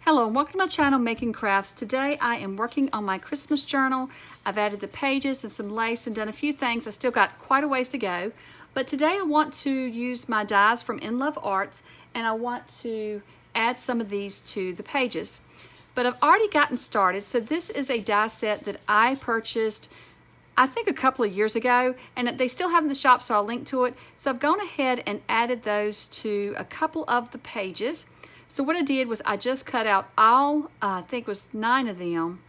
Hello and welcome to my channel, Making Crafts. Today I am working on my Christmas journal. I've added the pages and some lace and done a few things. I still got quite a ways to go. But today I want to use my dies from In Love Arts, and I want to add some of these to the pages. But I've already gotten started. So this is a die set that I purchased I think a couple of years ago, and they still have in the shop, so I'll link to it. So I've gone ahead and added those to a couple of the pages. So what I did was I just cut out all, I think it was 9 of them.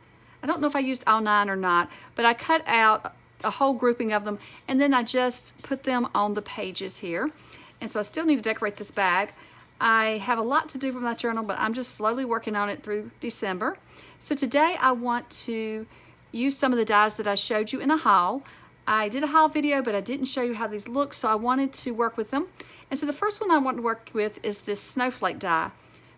I don't know if I used all 9 or not, but I cut out a whole grouping of them, and then I just put them on the pages here. And so I still need to decorate this bag. I have a lot to do for my journal, but I'm just slowly working on it through December. So today I want to use some of the dies that I showed you in a haul. I did a haul video, but I didn't show you how these look, so I wanted to work with them. And so the first one I want to work with is this snowflake die.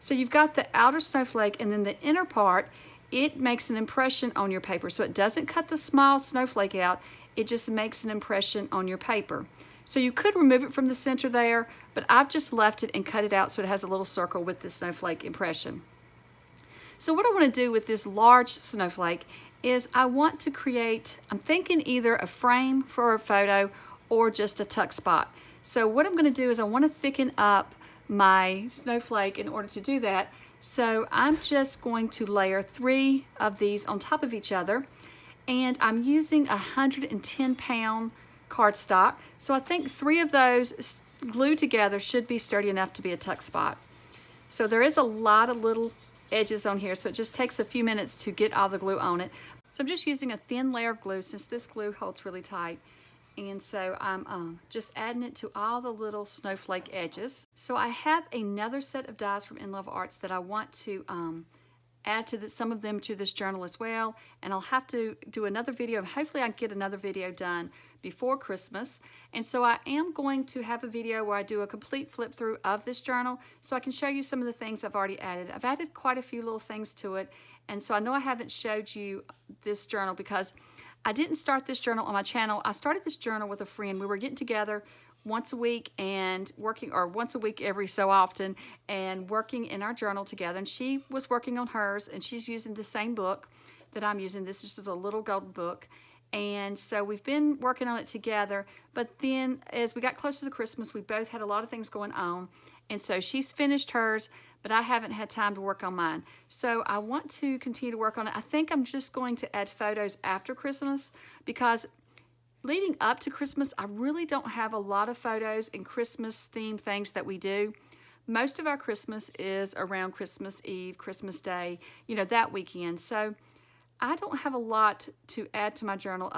So you've got the outer snowflake, and then the inner part, it makes an impression on your paper. So it doesn't cut the small snowflake out, it just makes an impression on your paper. So you could remove it from the center there, but I've just left it and cut it out so it has a little circle with the snowflake impression. So what I want to do with this large snowflake is I want to create, I'm thinking either a frame for a photo or just a tuck spot. So what I'm going to do is I want to thicken up my snowflake in order to do that. So I'm just going to layer 3 of these on top of each other, and I'm using 110-pound cardstock. So I think 3 of those glued together should be sturdy enough to be a tuck spot. So there is a lot of little edges on here, so it just takes a few minutes to get all the glue on it. So I'm just using a thin layer of glue since this glue holds really tight. And so I'm just adding it to all the little snowflake edges. So I have another set of dies from In Love Arts that I want to add to some of them to this journal as well. And I'll have to do another video. Hopefully I can get another video done before Christmas. And so I am going to have a video where I do a complete flip through of this journal so I can show you some of the things I've already added. I've added quite a few little things to it. And so I know I haven't showed you this journal because I didn't start this journal on my channel. I started this journal with a friend. We were getting together once a week and working, or once a week every so often, and working in our journal together. And she was working on hers, and she's using the same book that I'm using. This is just a little golden book. And so we've been working on it together. But then as we got closer to Christmas, we both had a lot of things going on. And so she's finished hers, but I haven't had time to work on mine. So I want to continue to work on it. I think I'm just going to add photos after Christmas, because leading up to Christmas, I really don't have a lot of photos and Christmas themed things that we do. Most of our Christmas is around Christmas Eve, Christmas Day, you know, that weekend. So I don't have a lot to add to my journal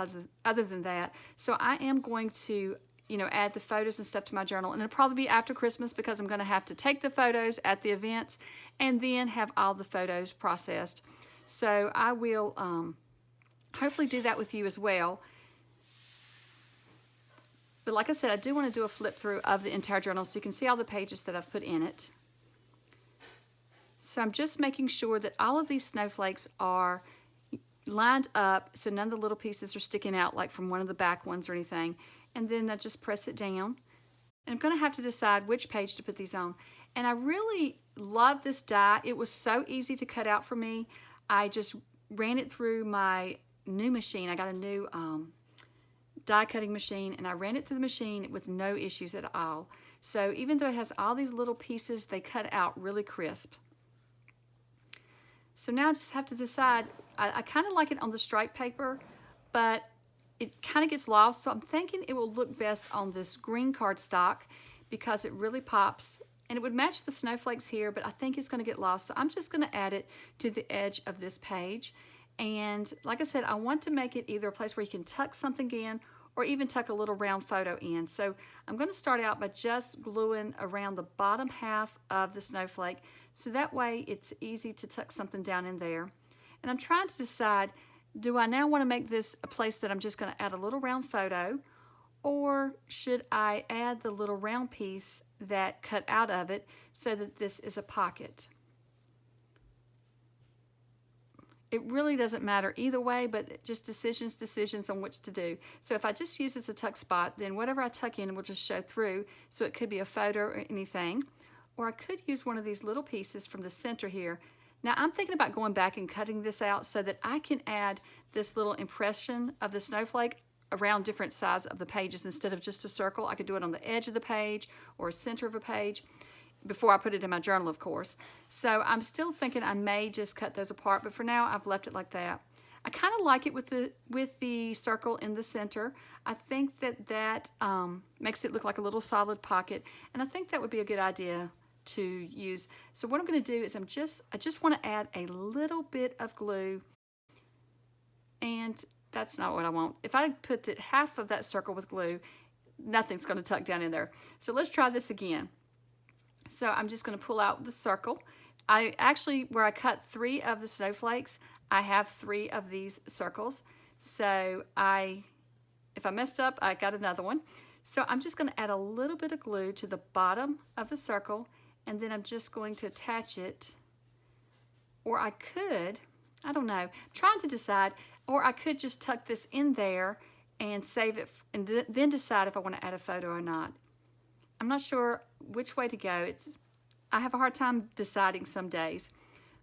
other than that. So I am going to, you know, add the photos and stuff to my journal, and it'll probably be after Christmas because I'm going to have to take the photos at the events and then have all the photos processed. So I will hopefully do that with you as well. But like I said, I do want to do a flip through of the entire journal so you can see all the pages that I've put in it. So I'm just making sure that all of these snowflakes are lined up so none of the little pieces are sticking out like from one of the back ones or anything. And then I just press it down. And I'm going to have to decide which page to put these on. And I really love this die. It was so easy to cut out for me. I just ran it through my new machine. I got a new die cutting machine, and I ran it through the machine with no issues at all. So even though it has all these little pieces, they cut out really crisp. So now I just have to decide. I kind of like it on the striped paper, but it kind of gets lost. So I'm thinking it will look best on this green cardstock because it really pops, and it would match the snowflakes here, but I think it's going to get lost. So I'm just going to add it to the edge of this page. And like I said, I want to make it either a place where you can tuck something in or even tuck a little round photo in. So I'm going to start out by just gluing around the bottom half of the snowflake, so that way it's easy to tuck something down in there. And I'm trying to decide, do I now want to make this a place that I'm just going to add a little round photo, or should I add the little round piece that cut out of it so that this is a pocket? It really doesn't matter either way, but just decisions on which to do. So if I just use it as a tuck spot, then whatever I tuck in will just show through. So it could be a photo or anything. Or I could use one of these little pieces from the center here Now I'm thinking about going back and cutting this out so that I can add this little impression of the snowflake around different sides of the pages instead of just a circle. I could do it on the edge of the page or center of a page before I put it in my journal, of course. So I'm still thinking I may just cut those apart, but for now I've left it like that. I kind of like it with the circle in the center. I think that makes it look like a little solid pocket, and I think that would be a good idea to use. So what I'm going to do is I just want to add a little bit of glue, and that's not what I want. If I put half of that circle with glue, nothing's going to tuck down in there. So let's try this again. So I'm just going to pull out the circle. I actually, where I cut 3 of the snowflakes, I have 3 of these circles. So if I messed up, I got another one. So I'm just going to add a little bit of glue to the bottom of the circle, and then I'm just going to attach it. Or I could, I don't know, I'm trying to decide, or I could just tuck this in there and save it, and then decide if I want to add a photo or not. I'm not sure which way to go. I have a hard time deciding some days,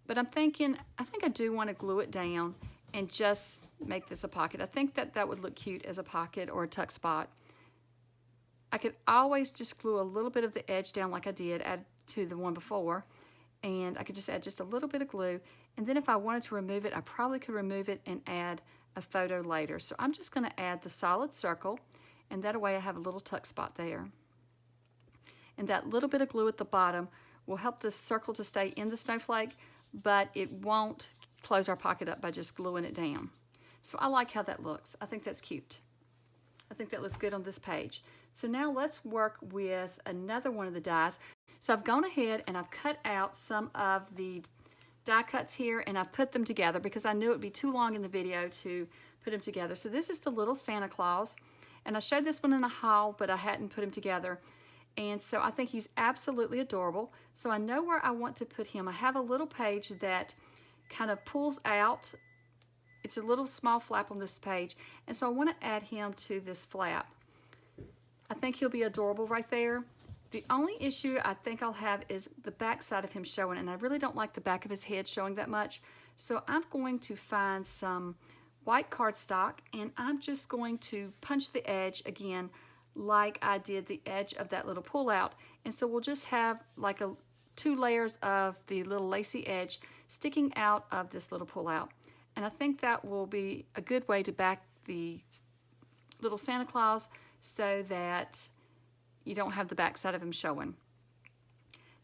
but I think I do want to glue it down and just make this a pocket. I think that would look cute as a pocket or a tuck spot. I could always just glue a little bit of the edge down like I did add to the one before, and I could just add just a little bit of glue, and then if I wanted to remove it, I probably could remove it and add a photo later. So I'm just going to add the solid circle, and that way I have a little tuck spot there. And that little bit of glue at the bottom will help the circle to stay in the snowflake, but it won't close our pocket up by just gluing it down. So I like how that looks. I think that's cute. I think that looks good on this page. So now let's work with another one of the dies. So I've gone ahead and I've cut out some of the die cuts here, and I've put them together because I knew it would be too long in the video to put them together. So this is the little Santa Claus, and I showed this one in a haul, but I hadn't put him together. And so I think he's absolutely adorable. So I know where I want to put him. I have a little page that kind of pulls out. It's a little small flap on this page. And so I want to add him to this flap. I think he'll be adorable right there. The only issue I think I'll have is the back side of him showing. And I really don't like the back of his head showing that much. So I'm going to find some white cardstock, and I'm just going to punch the edge again like I did the edge of that little pull out. And so we'll just have like 2 layers of the little lacy edge sticking out of this little pull out. And I think that will be a good way to back the little Santa Claus so that you don't have the back side of him showing.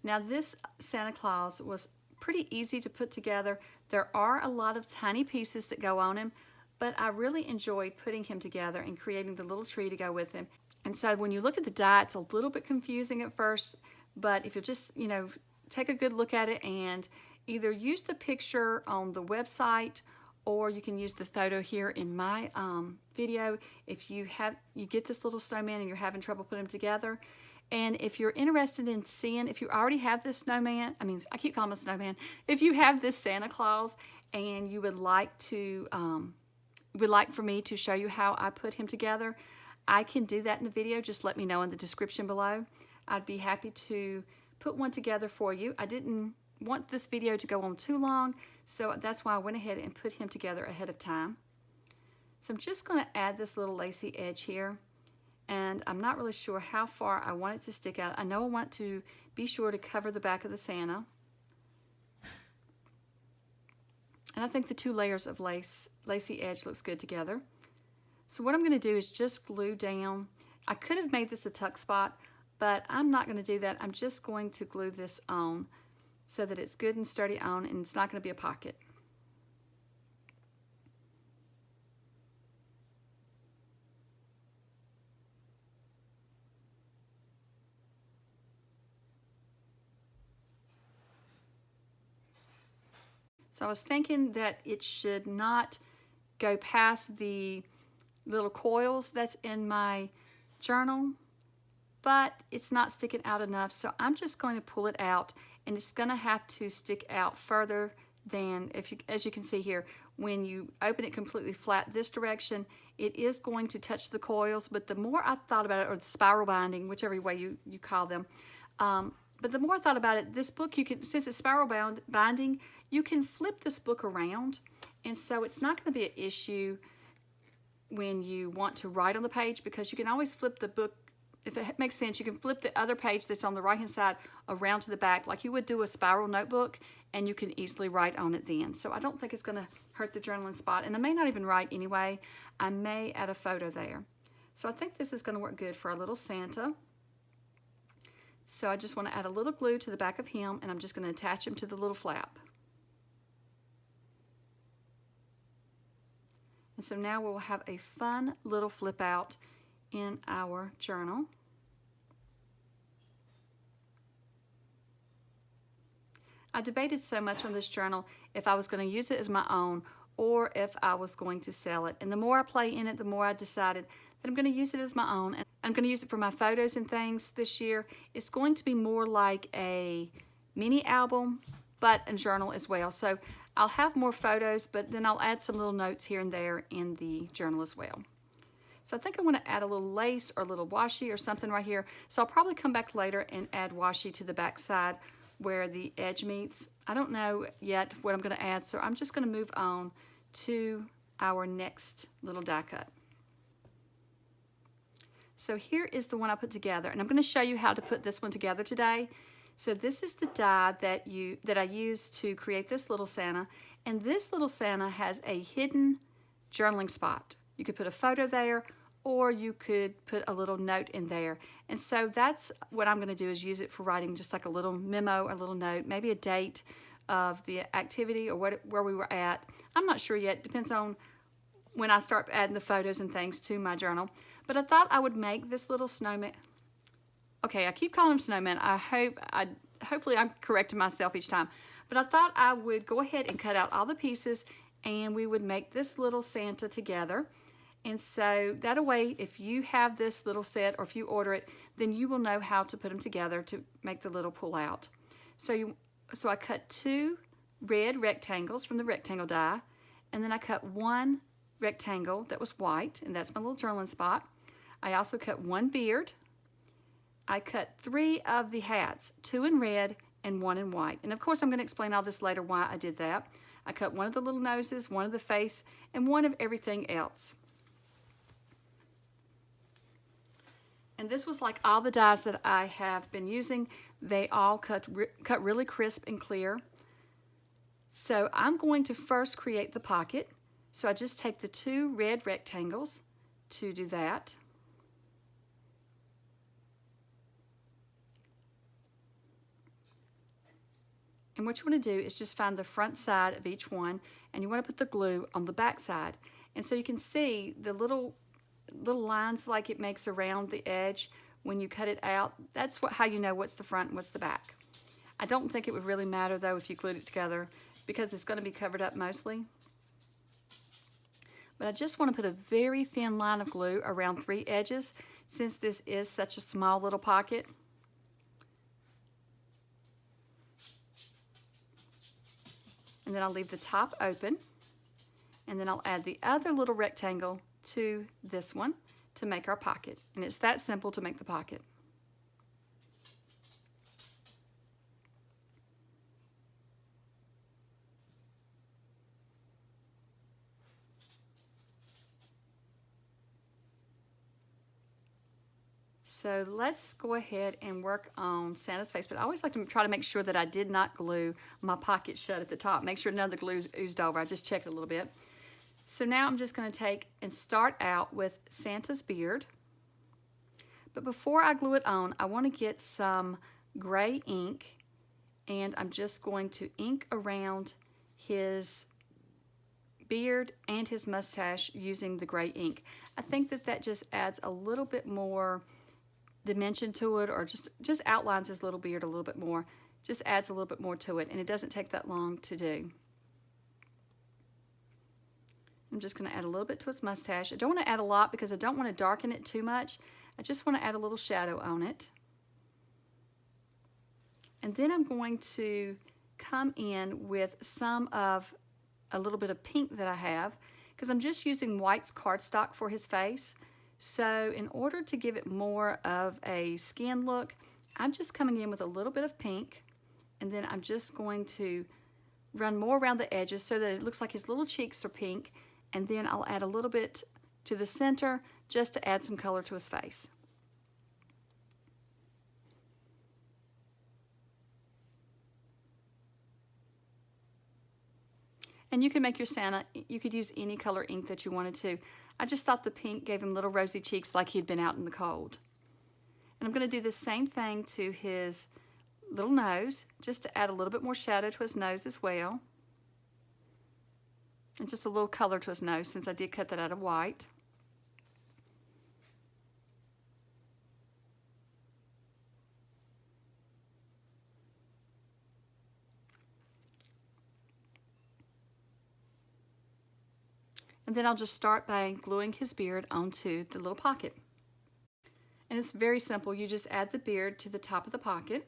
Now this Santa Claus was pretty easy to put together. There are a lot of tiny pieces that go on him, but I really enjoyed putting him together and creating the little tree to go with him. And so when you look at the die, it's a little bit confusing at first, but if you just, take a good look at it and either use the picture on the website, or you can use the photo here in my video if you get this little snowman and you're having trouble putting them together. And if you're interested in seeing, if you already have this snowman, I keep calling him a snowman, if you have this Santa Claus and you would like for me to show you how I put him together, I can do that in the video. Just let me know in the description below. I'd be happy to put one together for you. I didn't want this video to go on too long, so that's why I went ahead and put him together ahead of time. So I'm just going to add this little lacy edge here, and I'm not really sure how far I want it to stick out. I know I want to be sure to cover the back of the Santa. And I think the 2 layers of lacy edge looks good together. So what I'm going to do is just glue down. I could have made this a tuck spot, but I'm not going to do that. I'm just going to glue this on so that it's good and sturdy on, and it's not going to be a pocket. So I was thinking that it should not go past the little coils that's in my journal, but it's not sticking out enough, so I'm just going to pull it out, and it's going to have to stick out further than, as you can see here, when you open it completely flat this direction, it is going to touch the coils. But the more I thought about it, or the spiral binding, whichever way you call them, but the more I thought about it, this book, since it's spiral binding, You can flip this book around, and so it's not going to be an issue when you want to write on the page, because you can always flip the book. If it makes sense, you can flip the other page that's on the right hand side around to the back like you would do a spiral notebook, and you can easily write on it then. So I don't think it's going to hurt the journaling spot, and I may not even write anyway. I may add a photo there. So I think this is going to work good for our little Santa. So I just want to add a little glue to the back of him, and I'm just going to attach him to the little flap. And so now we'll have a fun little flip out in our journal. I debated so much on this journal if I was going to use it as my own or if I was going to sell it. And the more I play in it, the more I decided that I'm going to use it as my own. And I'm going to use it for my photos and things this year. It's going to be more like a mini album, but a journal as well. So I'll have more photos, but then I'll add some little notes here and there in the journal as well. So I think I want to add a little lace or a little washi or something right here. So I'll probably come back later and add washi to the back side where the edge meets. I don't know yet what I'm going to add, so I'm just going to move on to our next little die cut. So here is the one I put together, and I'm going to show you how to put this one together today. So this is the die that I used to create this little Santa, and this little Santa has a hidden journaling spot. You could put a photo there, or you could put a little note in there. And so that's what I'm going to do, is use it for writing just like a little memo, a little note, maybe a date of the activity or where we were at. I'm not sure yet. Depends on when I start adding the photos and things to my journal. But I thought I would make this little snowman. Okay, I keep calling him snowman. Hopefully I'm correcting myself each time. But I thought I would go ahead and cut out all the pieces, and we would make this little Santa together. And so that way, if you have this little set or if you order it, then you will know how to put them together to make the little pull out. So I cut 2 red rectangles from the rectangle die, and then I cut 1 rectangle that was white, and that's my little journaling spot. I also cut 1 beard. I cut 3 of the hats, 2 in red and 1 in white. And of course, I'm going to explain all this later why I did that. I cut 1 of the little noses, 1 of the face, and 1 of everything else. And this was like all the dies that I have been using. They all cut really crisp and clear. So I'm going to first create the pocket. So I just take the 2 red rectangles to do that. And what you want to do is just find the front side of each one, and you want to put the glue on the back side. And so you can see the little lines like it makes around the edge when you cut it out. That's how you know what's the front and what's the back. I don't think it would really matter though if you glued it together, because it's going to be covered up mostly. But I just want to put a very thin line of glue around 3 edges, since this is such a small little pocket. And then I'll leave the top open, and then I'll add the other little rectangle to this one to make our pocket. And it's that simple to make the pocket. So let's go ahead and work on Santa's face, but I always like to try to make sure that I did not glue my pocket shut at the top. Make sure none of the glue's oozed over. I just checked it a little bit. So now I'm just going to take and start out with Santa's beard. But before I glue it on, I want to get some gray ink, and I'm just going to ink around his beard and his mustache using the gray ink. I think that just adds a little bit more dimension to it, or just outlines his little beard a little bit more. Just adds a little bit more to it, and it doesn't take that long to do. I'm just going to add a little bit to his mustache. I don't want to add a lot because I don't want to darken it too much. I just want to add a little shadow on it. And then I'm going to come in with some of a little bit of pink that I have, because I'm just using White's cardstock for his face. So in order to give it more of a skin look, I'm just coming in with a little bit of pink, and then I'm just going to run more around the edges so that it looks like his little cheeks are pink, and then I'll add a little bit to the center just to add some color to his face. And you can make your Santa, you could use any color ink that you wanted to. I just thought the pink gave him little rosy cheeks like he'd been out in the cold. And I'm going to do the same thing to his little nose, just to add a little bit more shadow to his nose as well. And just a little color to his nose since I did cut that out of white. And then I'll just start by gluing his beard onto the little pocket. And it's very simple. You just add the beard to the top of the pocket.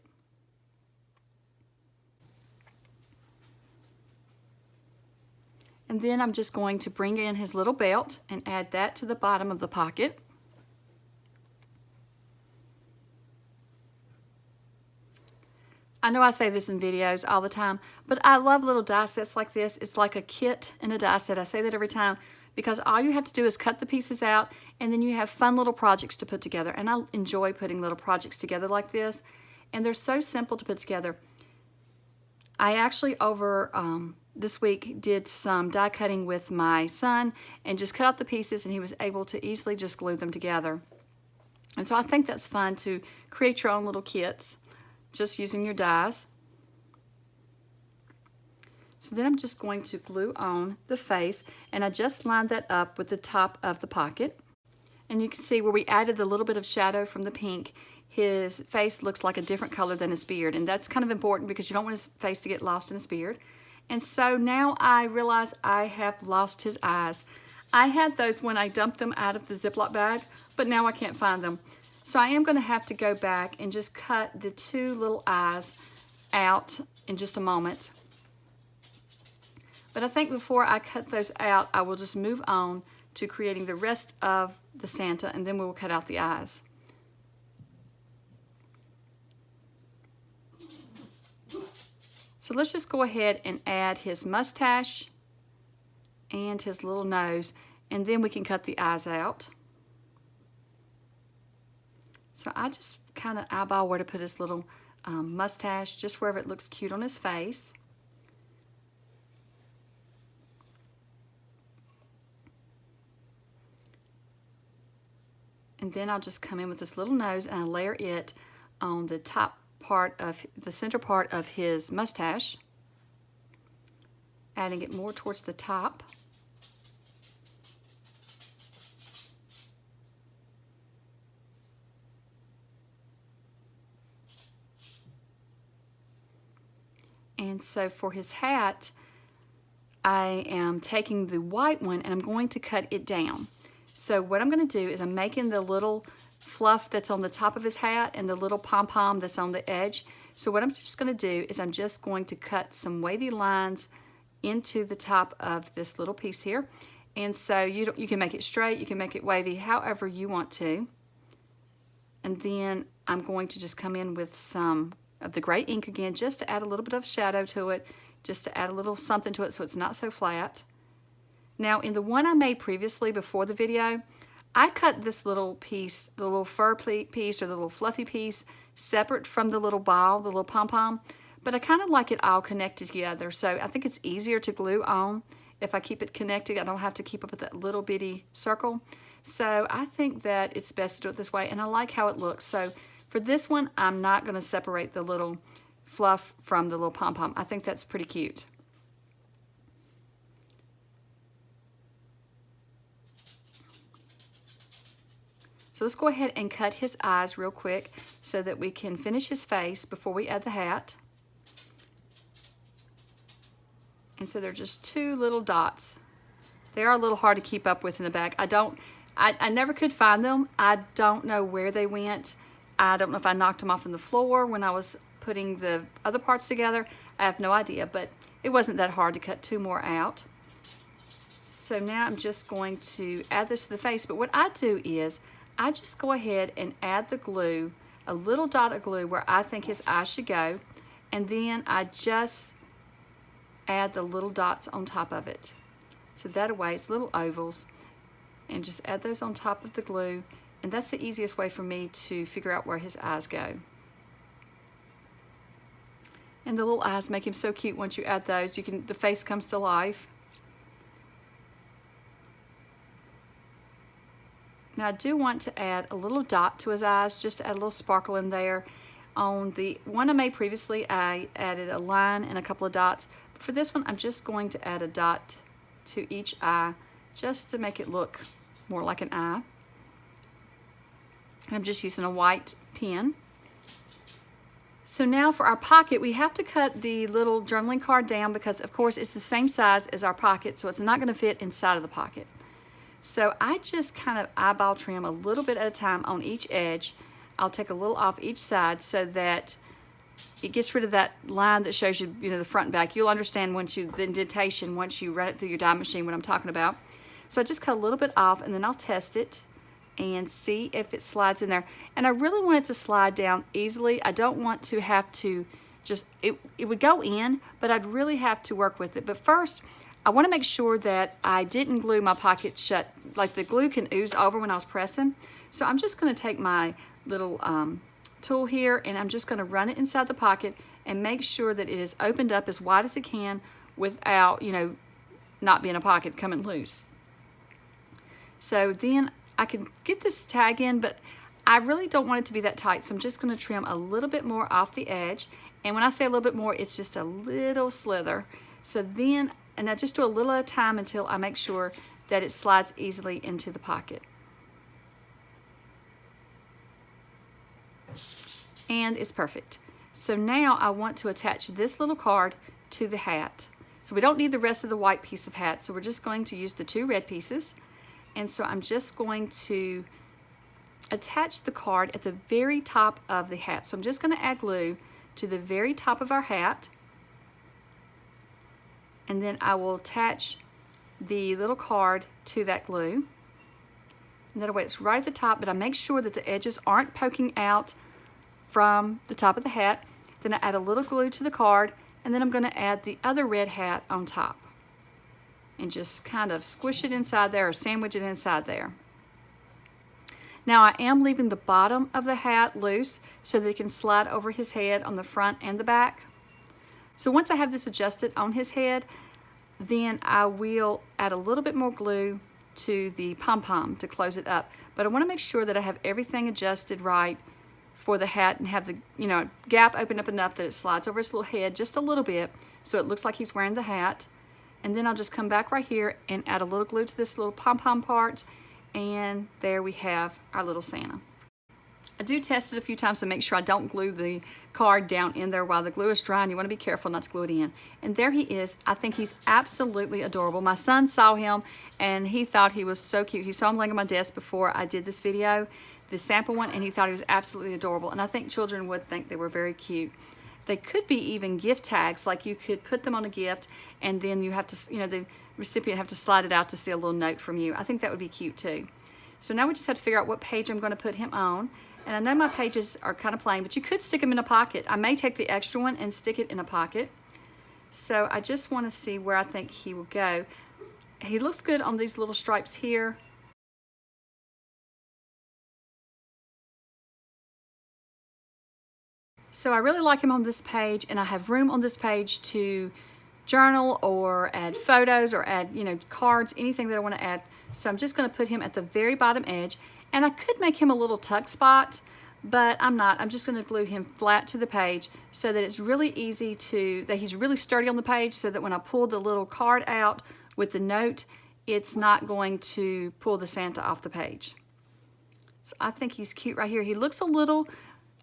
And then I'm just going to bring in his little belt and add that to the bottom of the pocket. I know I say this in videos all the time, but I love little die sets like this. It's like a kit in a die set. I say that every time because all you have to do is cut the pieces out, and then you have fun little projects to put together. And I enjoy putting little projects together like this, and they're so simple to put together. I actually over this week did some die cutting with my son and just cut out the pieces, and he was able to easily just glue them together. And so I think that's fun to create your own little kits just using your dies. So then I'm just going to glue on the face, and I just lined that up with the top of the pocket. And you can see where we added the little bit of shadow from the pink, his face looks like a different color than his beard, and that's kind of important because you don't want his face to get lost in his beard. And so now I realize I have lost his eyes. I had those when I dumped them out of the Ziploc bag, but now I can't find them. So I am going to have to go back and just cut the two little eyes out in just a moment. But I think before I cut those out, I will just move on to creating the rest of the Santa, and then we will cut out the eyes. So let's just go ahead and add his mustache and his little nose, and then we can cut the eyes out. So I just kind of eyeball where to put his little mustache, just wherever it looks cute on his face. And then I'll just come in with this little nose and I layer it on the top part of the center part of his mustache, adding it more towards the top. And so for his hat, I am taking the white one and I'm going to cut it down. So what I'm going to do is I'm making the little fluff that's on the top of his hat and the little pom-pom that's on the edge. So what I'm just going to do is I'm just going to cut some wavy lines into the top of this little piece here. And so you can make it straight, you can make it wavy, however you want to. And then I'm going to just come in with some of the gray ink again, just to add a little bit of shadow to it, just to add a little something to it so it's not so flat. Now in the one I made previously before the video, I cut this little piece, the little fur piece or the little fluffy piece, separate from the little ball, the little pom-pom, but I kind of like it all connected together, so I think it's easier to glue on if I keep it connected. I don't have to keep up with that little bitty circle. So I think that it's best to do it this way, and I like how it looks. So for this one, I'm not going to separate the little fluff from the little pom-pom. I think that's pretty cute. So let's go ahead and cut his eyes real quick so that we can finish his face before we add the hat. And so they're just two little dots. They are a little hard to keep up with in the back. I never could find them. I don't know where they went. I don't know if I knocked them off on the floor when I was putting the other parts together. I have no idea, but it wasn't that hard to cut two more out. So now I'm just going to add this to the face, but what I do is I just go ahead and add the glue, a little dot of glue where I think his eye should go, and then I just add the little dots on top of it. So that way it's little ovals, and just add those on top of the glue, and that's the easiest way for me to figure out where his eyes go. And the little eyes make him so cute. Once you add those, the face comes to life. Now I do want to add a little dot to his eyes, just to add a little sparkle in there. On the one I made previously, I added a line and a couple of dots. But for this one, I'm just going to add a dot to each eye, just to make it look more like an eye. I'm just using a white pen. So now for our pocket, we have to cut the little journaling card down because, of course, it's the same size as our pocket, so it's not going to fit inside of the pocket. So I just kind of eyeball trim a little bit at a time on each edge. I'll take a little off each side so that it gets rid of that line that shows you, the front and back. You'll understand the indentation once you run it through your die machine, what I'm talking about. So I just cut a little bit off, and then I'll test it and see if it slides in there. And I really want it to slide down easily. I don't want to have to it would go in, but I'd really have to work with it. But first, I want to make sure that I didn't glue my pocket shut. Like, the glue can ooze over when I was pressing. So I'm just going to take my little tool here, and I'm just going to run it inside the pocket and make sure that it is opened up as wide as it can without, not being a pocket coming loose. So then I can get this tag in, but I really don't want it to be that tight, so I'm just going to trim a little bit more off the edge. And when I say a little bit more, it's just a little slither. So then, and I just do a little at a time until I make sure that it slides easily into the pocket. And it's perfect. So now I want to attach this little card to the hat. So we don't need the rest of the white piece of hat, so we're just going to use the 2 red pieces. And so I'm just going to attach the card at the very top of the hat. So I'm just going to add glue to the very top of our hat, and then I will attach the little card to that glue. And that way it's right at the top, but I make sure that the edges aren't poking out from the top of the hat. Then I add a little glue to the card, and then I'm going to add the other red hat on top and just kind of squish it inside there, or sandwich it inside there. Now I am leaving the bottom of the hat loose so that it can slide over his head on the front and the back. So once I have this adjusted on his head, then I will add a little bit more glue to the pom-pom to close it up. But I want to make sure that I have everything adjusted right for the hat and have the gap open up enough that it slides over his little head just a little bit so it looks like he's wearing the hat. And then I'll just come back right here and add a little glue to this little pom-pom part, and there we have our little Santa. I do test it a few times to make sure I don't glue the card down in there while the glue is drying. You want to be careful not to glue it in. And there he is. I think he's absolutely adorable. My son saw him and he thought he was so cute. He saw him laying on my desk before I did this video, the sample one, and he thought he was absolutely adorable. And I think children would think they were very cute. They could be even gift tags, like you could put them on a gift and then you have to, the recipient have to slide it out to see a little note from you. I think that would be cute too. So now we just have to figure out what page I'm going to put him on. And I know my pages are kind of plain, but you could stick them in a pocket. I may take the extra one and stick it in a pocket. So I just want to see where I think he will go. He looks good on these little stripes here. So I really like him on this page, and I have room on this page to journal or add photos or add, cards, anything that I want to add. So I'm just going to put him at the very bottom edge, and I could make him a little tuck spot, but I'm not. I'm just going to glue him flat to the page so that it's really easy that he's really sturdy on the page, so that when I pull the little card out with the note, it's not going to pull the Santa off the page. So I think he's cute right here. He looks a little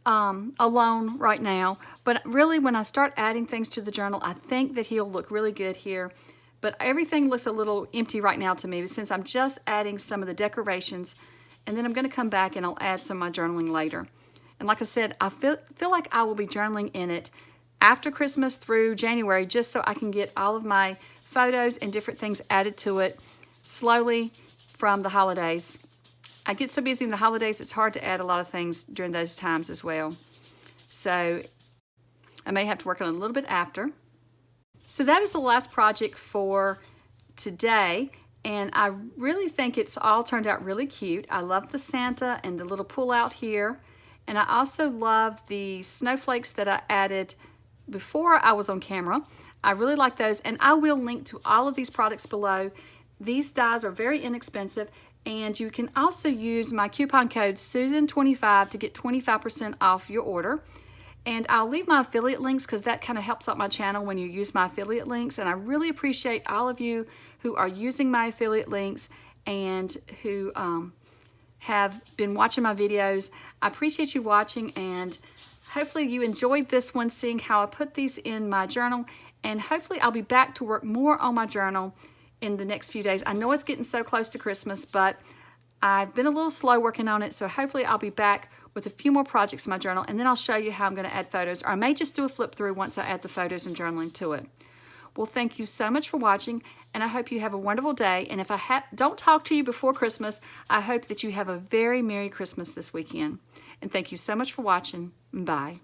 alone right now, but really when I start adding things to the journal, I think that he'll look really good here. But everything looks a little empty right now to me, but since I'm just adding some of the decorations, and then I'm going to come back and I'll add some of my journaling later. And like I said, I feel like I will be journaling in it after Christmas through January, just so I can get all of my photos and different things added to it slowly from the holidays. I get so busy in the holidays, it's hard to add a lot of things during those times as well. So I may have to work on it a little bit after. So that is the last project for today, and I really think it's all turned out really cute. I love the Santa and the little pull out here, and I also love the snowflakes that I added before I was on camera. I really like those, and I will link to all of these products below. These dies are very inexpensive, and you can also use my coupon code Susan25 to get 25% off your order. And I'll leave my affiliate links because that kind of helps out my channel when you use my affiliate links. And I really appreciate all of you who are using my affiliate links and who have been watching my videos. I appreciate you watching, and hopefully you enjoyed this one, seeing how I put these in my journal. And hopefully I'll be back to work more on my journal in the next few days. I know it's getting so close to Christmas, but I've been a little slow working on it, so hopefully I'll be back with a few more projects in my journal, and then I'll show you how I'm going to add photos, or I may just do a flip through once I add the photos and journaling to it. Well, thank you so much for watching, and I hope you have a wonderful day. And if I don't talk to you before Christmas, I hope that you have a very Merry Christmas this weekend. And thank you so much for watching. Bye.